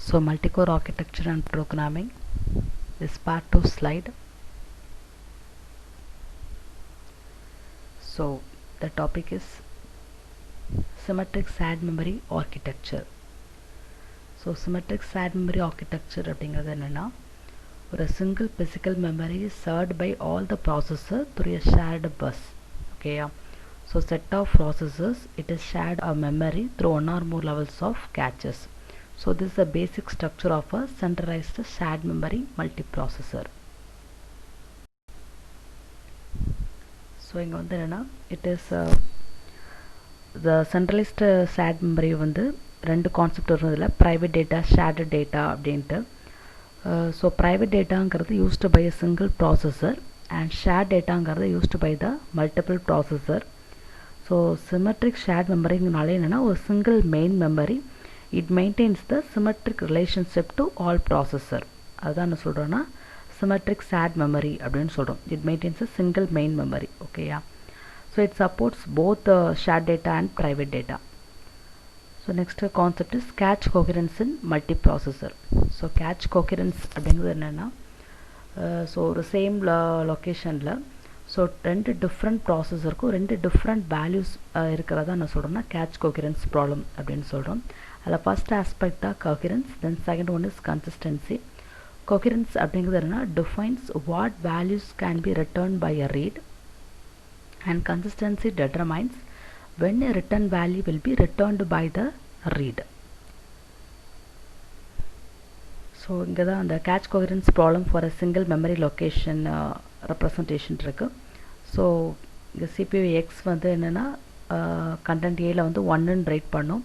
So multi-core architecture and programming is part 2 slide. So the topic is symmetric shared memory architecture. So symmetric shared memory architecture அப்படிங்கிறது என்னன்னா ஒரு single physical memory is served by all the processor through a shared bus. Okay, so set of processors, it is shared a memory through one or more levels of caches. So this is the basic structure of a centralized shared memory multiprocessor. So இங்க வந்து என்னன்னா it is the centralized shared memory வந்து ரெண்டு concept வரும் இதில் private data shared data அப்படின்ட்டு. So private dataங்கிறது used by a single processor and shared dataங்கிறது used by the multiple processor. So symmetric shared memoryனால என்னன்னா ஒரு single main memory, it maintains the symmetric relationship to all processor. அதுதான் என்ன சொல்கிறோன்னா symmetric shared memory அப்படின்னு சொல்கிறோம். It maintains a single main memory. Okay, yeah. So it supports both shared data and private data. So next concept is cache coherence in multiprocessor. So cache coherence அப்படிங்கிறது என்னென்னா so ஒரு same லொக்கேஷனில் so ரெண்டு different ப்ராசஸருக்கும் ரெண்டு different values இருக்கிறதா நான் சொல்கிறேன்னா catch coherence problem அப்படின்னு சொல்கிறோம். அதில் ஃபஸ்ட் ஆஸ்பெக்ட் தான் coherence, then second one is consistency. Coherence அப்படிங்கிறது என்னென்னா defines what values can be return by a read and consistency determines when a return value will be returned by the read. So இங்கே தான் அந்த cache coherence problem for a single memory location representation இருக்குது. So இங்கே CPU X வந்து என்னென்னா content ஏல வந்து ஒன்னுன்னு ரைட் பண்ணும்,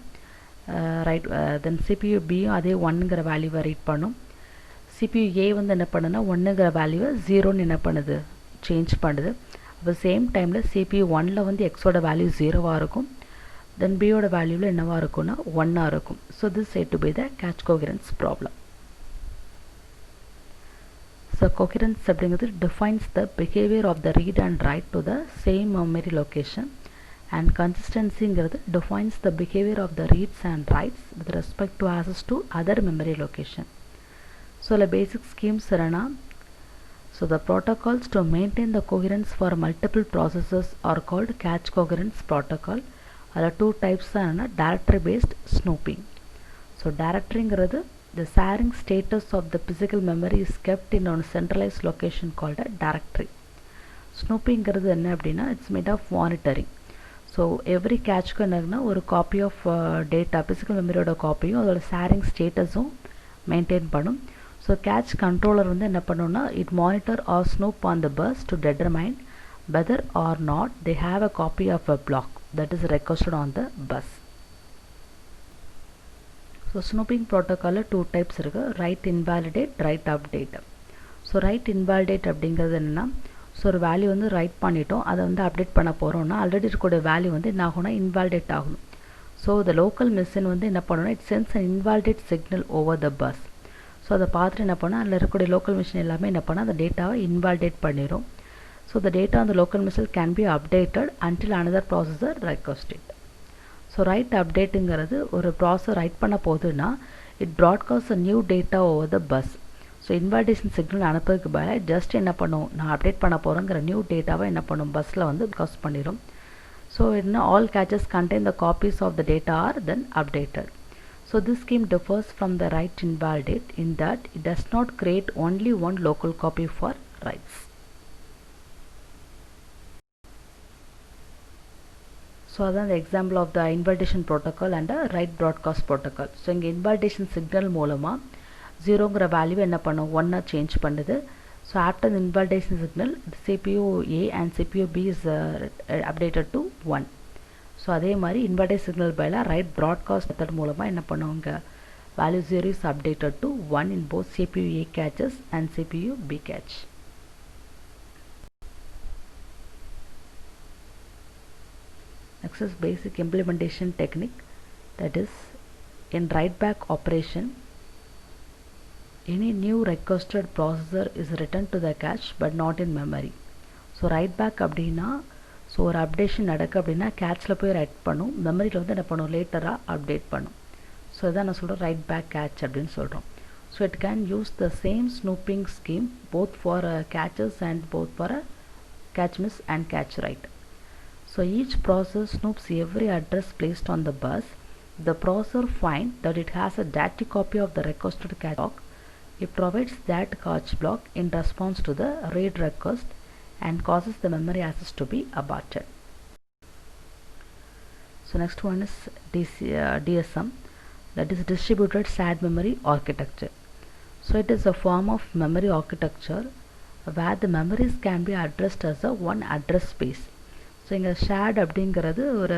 ரைட் தென் சிபியூ பியும் அதே ஒன்னுங்கிற வேல்யூவை ரீட் பண்ணும். சிபியூ ஏ வந்து என்ன பண்ணுன்னா ஒன்னுங்கிற வேல்யூவை ஜீரோன்னு என்ன பண்ணுது சேஞ்ச் பண்ணுது. அப்போ சேம் டைமில் சிபியூ ஒன்னில் வந்து எக்ஸோட வேல்யூ ஜீரோவாக இருக்கும், தென் பியோட வேல்யூவில் என்னவாக இருக்கும்னா ஒன்னாக இருக்கும். So this said to be the catch coherence problem. So coherence அப்படிங்கிறது defines the behavior of the read and write to the same memory location, and consistencyங்கிறது defines the behavior of the reads and writes with respect to access to other memory location. So the basic schemes என்னன்னா so the protocols to maintain the coherence for multiple processes are called cache coherence protocol. அதில் two types தான் என்னன்னா directory based snooping. So directoryங்கிறது the sharing status of the physical memory is kept in a centralized location called a directory. Snoopingங்கிறது என்ன அப்படின்னா it's made of monitoring. So every cacheக்கு என்னன்னா ஒரு copy of data physical memoryயோட காப்பியும் அதோட sharing statusம் maintain பண்ணும். So catch controller வந்து என்ன பண்ணுன்னா it monitor or snoop on the bus to determine whether or not they have a copy of a block that is requested on the bus. So snooping ப்ரோட்டோக்காலில் two types இருக்குது, write invalidate, write update. So write invalidate அப்படிங்கிறது என்னென்னா so ஒரு value வந்து right பண்ணிட்டோம், அதை வந்து update பண்ண போகிறோம்னா ஆல்ரெடி இருக்கக்கூடிய வேல்யூ வந்து என்ன ஆகும்னா இன்வாலிடேட் ஆகணும். ஸோ த லோக்கல் மிஷின் வந்து என்ன பண்ணணும்னா it sense an invalidate signal over the bus. So அதை பார்த்துட்டு என்ன பண்ணால் அதில் இருக்கக்கூடிய லோக்கல் மிஷின் எல்லாமே என்ன பண்ணால் அந்த டேட்டாவை இன்வாலிடேட் பண்ணிடும். ஸோ த டேட்டா அந்த local machine can be updated until another processor request it. So write அப்டேட்டுங்கிறது ஒரு ப்ராசஸர் ரைட் பண்ண போகுதுன்னா it broadcast a new data over the bus. So invalidation signal அனுப்புறதுக்கு பதிலாக ஜஸ்ட் என்ன பண்ணும் நான் அப்டேட் பண்ண போகிறேங்கிற நியூ டேட்டாவை என்ன பண்ணும் பஸ்ஸில் வந்து ப்ராட்காஸ்ட் பண்ணிடும். ஸோ என்ன all caches contain the copies of the data are then updated. So this scheme differs from the write invalidate in that it does not create only one local copy for writes. So that's the example of the invalidation protocol and the write broadcast protocol. So இங்க invalidation signal மூலமா 0ங்கிற value என்ன பண்ணும் 1 change பண்ணுது. So after the invalidation signal the CPU A and CPU B is updated to 1. So அதே மாதிரி inverted signal பதிலாக right broadcast method மூலமாக என்ன பண்ணுவாங்க value 0 is updated to 1 in both CPU A catches and CPU B catch. Next is basic implementation technique, that is in write back operation any new requested processor is returned to the cache but not in memory. So write back அப்படின்னா so ஒரு updation நடக்கு அப்படின்னா கேட்சில் போய் right பண்ணும், மெமரியில் வந்து என்ன பண்ணும் லேட்டராக அப்டேட் பண்ணும். ஸோ இதான் நான் சொல்கிறேன் ரைட் பேக் கேட்ச் அப்படின்னு சொல்கிறோம். So it can use the same snooping scheme both for catches and both for a catch miss and catch right. So each process snoops every address placed on the bus. The processor finds that it has a dirty copy of the requested catch block. It provides that catch block in response to the read request and causes the memory access to be aborted. So next one is DSM, that is distributed shared memory architecture. So it is a form of memory architecture where the memories can be addressed as a one address space. So இங்கே shirt அப்படிங்கிறது ஒரு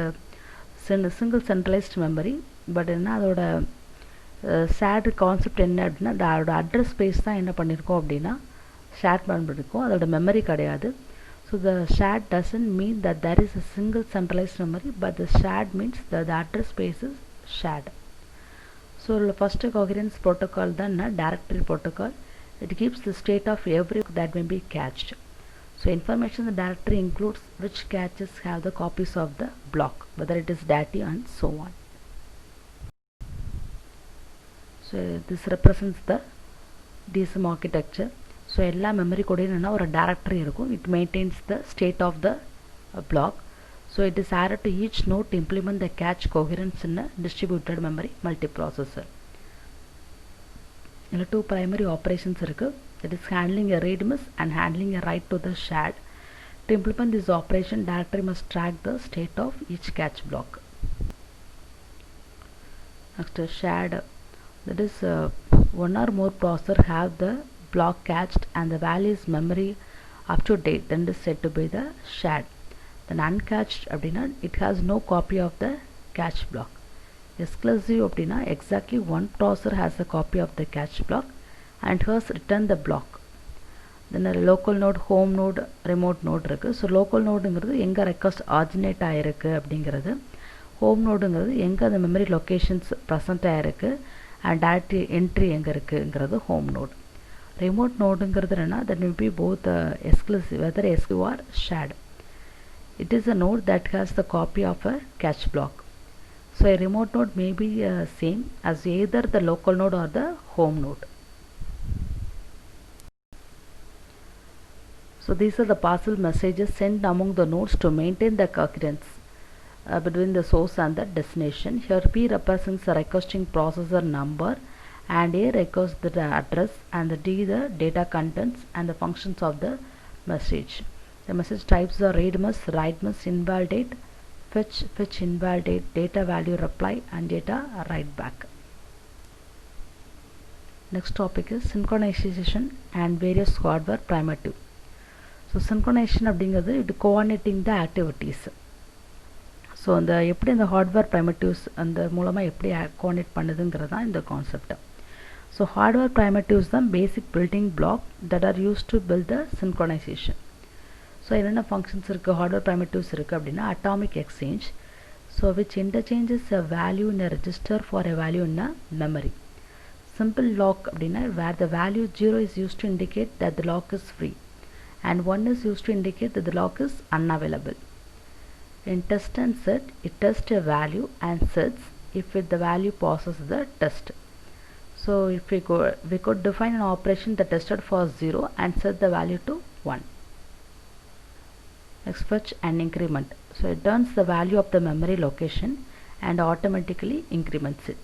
single centralized memory. But என்ன அதோட shared concept என்ன அப்படின்னா அதோட address space தான் என்ன பண்ணியிருக்கோம் அப்படின்னா ஷேர் பண்ணியிருக்கோம், அதோட மெமரி கிடையாது. So the shared doesn't mean that there is a single centralized memory, but the shared means the address space is shared. So first coherence protocol தான் என்ன directory protocol. It keeps the state of every that may be cached. So information in the directory includes which caches have the copies of the block, whether it is dirty and so on. So this represents the DSM architecture. So எல்லா memory code என்னன்னா ஒரு directory இருக்கும். It maintains the state of the block. So it is added to each node to implement the cache coherence in a distributed memory multiprocessor. There are two primary operations இருக்குது, that is handling a read miss and handling a write to the shared. To implement this operation, directory must track the state of each cache block. Next shared, that is one or more processor have the block cached and the value is memory up to date, then it is said to be the shared. Then uncatched அப்படின்னா it has no copy of the cache block. Exclusive அப்படின்னா exactly one processor has a copy of the cache block and has returned the block. Then a local node, home node, remote node இருக்குது. So local நோடுங்கிறது எங்கே request originate ஆகிருக்கு அப்படிங்கிறது, home நோடுங்கிறது எங்கே அந்த memory locations present ஆகிருக்கு and directory entry எங்கே இருக்குங்கிறது home node. Remote நோடுங்கிறது என்னென்னா that may be both exclusive, whether exclusive or shared. It is a node that has the copy of a cache block. So a remote node may be same as either the local node or the home node. So these are the parcel messages sent among the nodes to maintain the coherence between the source and the destination. Here P represents the requesting processor number and A requests the address and the D the data contents and the functions of the message. The message types are read miss, write miss, invalidate, fetch invalidate, data value reply and data write back. Next topic is synchronization and various hardware primitive. So synchronization அப்படிங்கிறது it coordinating the activities. So அந்த எப்படி இந்த hardware ப்ரைமேட்டிவ்ஸ் அந்த மூலமாக எப்படி coordinate பண்ணுதுங்கிறது தான் இந்த concept. So hardware primitives தான் basic building block that are use to build the synchronization. So என்னென்ன ஃபங்க்ஷன்ஸ் இருக்குது, ஹார்ட்வேர் ப்ரைமேட்டிவ்ஸ் இருக்குது அப்படின்னா atomic exchange, so which interchanges a value in a register for a value in a memory. Simple lock அப்படின்னா where the value 0 is used to indicate that the lock is free and 1 is used to indicate that the lock is unavailable. In test and set, it tests a value and sets if the value passes the test. So if we could define an operation that tested for 0 and set the value to 1. Next, fetch and increment. So it turns the value of the memory location and automatically increments it.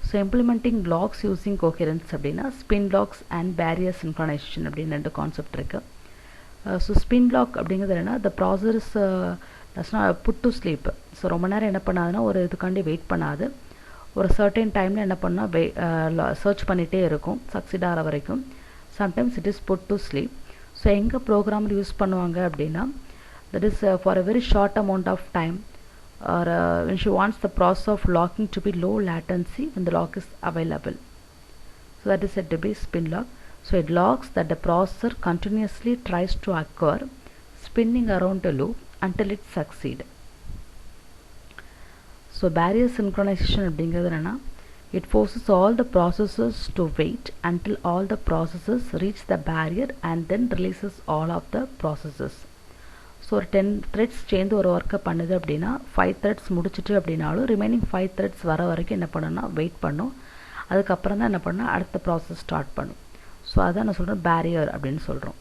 So implementing locks using coherence அப்படின்னா spin locks and barrier synchronization அப்படின்னு ரெண்டு concept இருக்குது. So spin lock அப்படிங்கிறது என்னென்னா the processor is does not put to sleep. So ரொம்ப நேரம் என்ன பண்ணாதுன்னா ஒரு இதுக்காண்டி வெயிட் பண்ணாது, ஒரு சர்டைன் டைமில் என்ன பண்ணால் சர்ச் பண்ணிகிட்டே இருக்கும் சக்சீட் ஆகிற வரைக்கும். Sometimes it is put to sleep. So எங்கே ப்ரோக்ராமில் யூஸ் பண்ணுவாங்க அப்படின்னா that is for a very short amount of time or when she wants the process of locking to be low latency when the lock is available. So that is said to be spin lock. So it locks that the processor continuously tries to occur, spinning around a loop until it succeeds. So barrier synchronization அப்படிங்கிறது என்னன்னா it forces all the processors to wait until all the processors reach the barrier and then releases all of the processors. So so ஒரு 10 threads சேர்ந்து ஒரு ஒர்க்கை பண்ணுது அப்படின்னா 5 threads முடிச்சிட்டு அப்படின்னாலும் ரிமைனிங் 5 த்ரெட்ஸ் வர வரைக்கும் என்ன பண்ணணும்னா வெயிட் பண்ணும். அதுக்கப்புறம் தான் என்ன பண்ணணும், அடுத்த ப்ராசஸ் ஸ்டார்ட் பண்ணும். ஸோ அதான் நான் சொல்கிறேன் பேரியர் அப்படின்னு சொல்கிறோம்.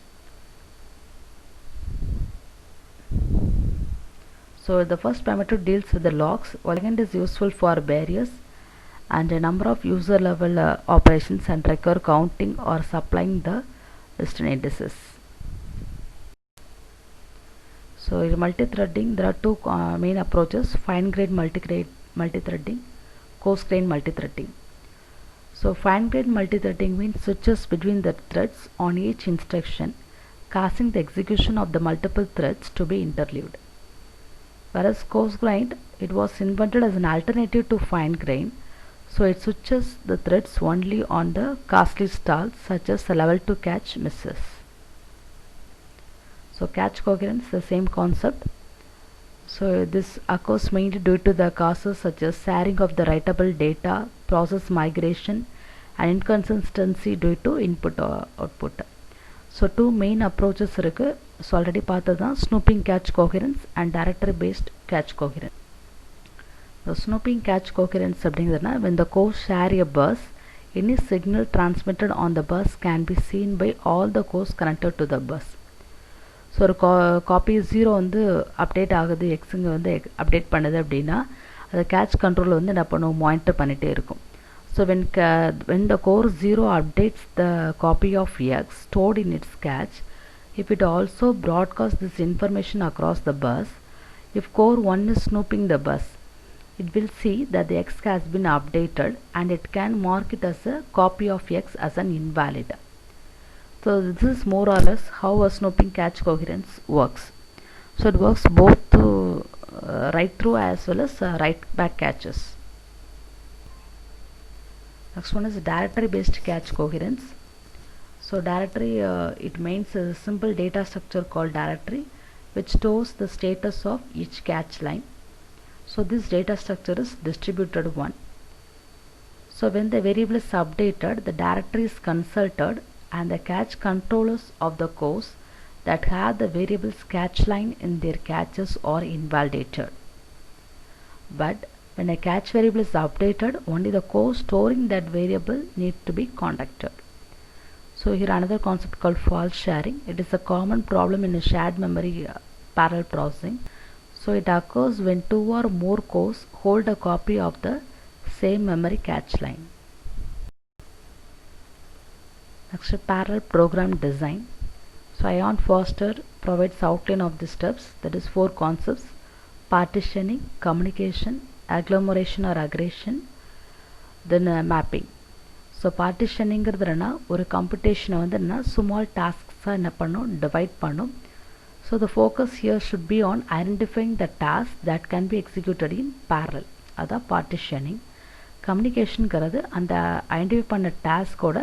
So the first parameter deals with the logs, while second is useful for barriers and a number of user level operations and require counting or supplying the distant indices. So in multi-threading there are two main approaches: fine-grained multi-threading, coarse-grained multi-threading. So fine-grained multi-threading means switches between the threads on each instruction, causing the execution of the multiple threads to be interleaved. Whereas coarse-grained, it was invented as an alternative to fine-grained, so it switches the threads only on the costly stalls such as the level 2 catch misses. So catch coherence, the same concept. So this occurs mainly due to the causes such as sharing of the writable data, process migration, and inconsistency due to input or output. So two main approaches இருக்கு. So already பார்த்தது தான் snooping cache coherence and directory based cache coherence. Snooping cache coherence அப்படிங்கிறதுனா when the cores share a bus, any signal transmitted on the bus can be seen by all the cores connected to the bus. So ஒரு copy 0 வந்து update ஆகுது, எக்ஸுங்க வந்து update பண்ணுது அப்படின்னா அது catch control வந்து என்ன பண்ணும், மானிட்டர் பண்ணிகிட்டே இருக்கும். So when the core 0 updates the copy of X stored in its cache, if it also broadcasts this information across the bus, if core 1 is snooping the bus, it will see that the X has been updated and it can mark it as a copy of X as an invalid. So this is more or less how a snooping catch coherence works. So it works both to write through as well as write back catches. Next one is directory based catch coherence. So directory, it means a simple data structure called directory which stores the status of each catch line. So this data structure is distributed one. So when the variable is updated, the directory is consulted and the catch controllers of the cores that have the variable's catch line in their caches are invalidated. But when a catch variable is updated, only the core storing that variable need to be contacted. So here another concept called fault sharing. It is a common problem in a shared memory parallel processing. So it occurs when two or more cores hold a copy of the same memory catch line. Next, parallel program design. So Ian Foster provides outline of the steps, that is 4 concepts: partitioning, communication, agglomeration or aggregation, then mapping. So பார்ட்டிஷனிங்கிறதுனா ஒரு கம்ப்யூட்டேஷனை வந்து என்ன small டாஸ்க்ஸாக என்ன பண்ணும், divide பண்ணும். So the focus here should be on identifying the task that can be executed in parallel, அதான் partitioning. கம்யூனிகேஷனுங்கிறது அந்த ஐடென்டிஃபை பண்ண டாஸ்கோட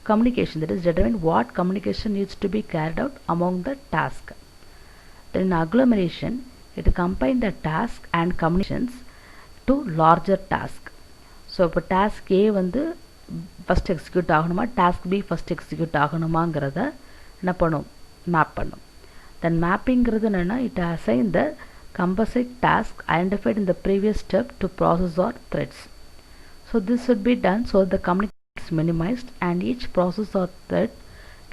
communication, that is determine what communication needs to be carried out among the task. Then in agglomeration, it combines the task and communications to larger task. So இப்போ task A வந்து first execute ஆகணுமா, task B first execute ஆகணுமாங்கிறத என்ன பண்ணும், map பண்ணும். Then மேப்பிங்கிறது என்னென்னா it assign the compulsory task identified in the previous step to process or threads. So this should be done so the communication is minimized and each process or thread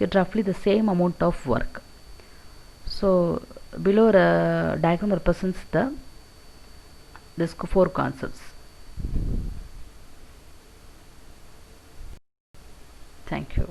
get roughly the same amount of work. So below diagram represents these 4 concepts. Thank you.